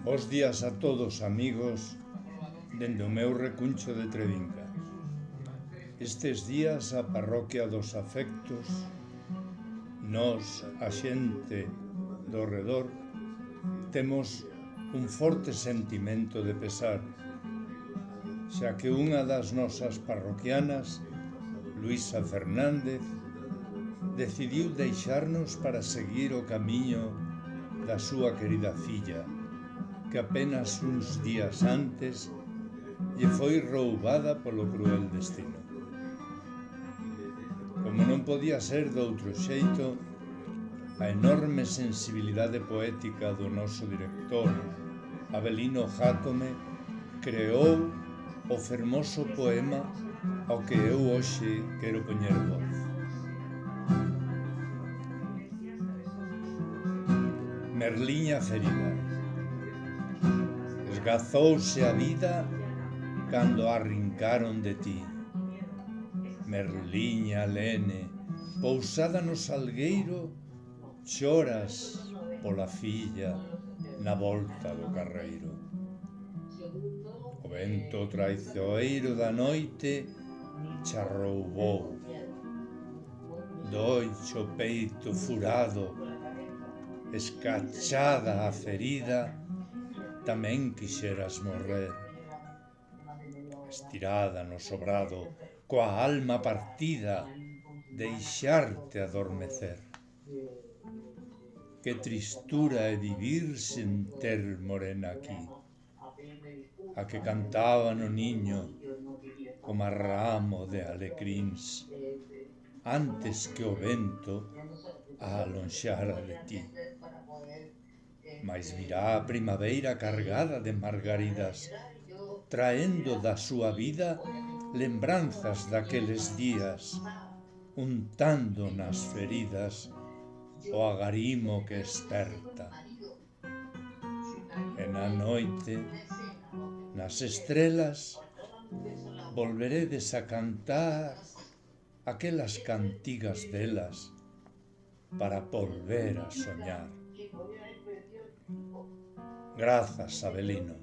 Bos días a todos, amigos, dende o meu recuncho de Trevinca. Estes días a parroquia dos afectos, nós, a xente do redor, temos un forte sentimento de pesar, xa que unha das nosas parroquianas, Luisa Fernández, decidiu deixarnos para seguir o camiño da súa querida filla, que apenas uns días antes lle foi roubada polo cruel destino. Como non podía ser doutro xeito, a enorme sensibilidade poética do noso director, Avelino Jácome, creou o fermoso poema ao que eu hoxe quero poñer voz. Merliña ferida. Esgazouse a vida cando arrincaron de ti. Merliña lene, pousada no salgueiro, choras pola filla na volta do carreiro. O vento traizoeiro da noite cha roubou. Doiche o peito furado, escachada a ferida, tamén quixeras morrer. Estirada no sobrado, coa alma partida, deixarte adormecer. Que tristura é vivir sen ter morena aquí, a que cantaba no niño como a ramo de alecrins, antes que o vento a alonxara de ti. Mais virá a primavera cargada de margaridas, traendo da súa vida lembranzas daqueles días, untando nas feridas o agarimo que esperta. E na noite, nas estrelas, volveredes a cantar aquelas cantigas velas para volver a soñar. Grazas, Avelino.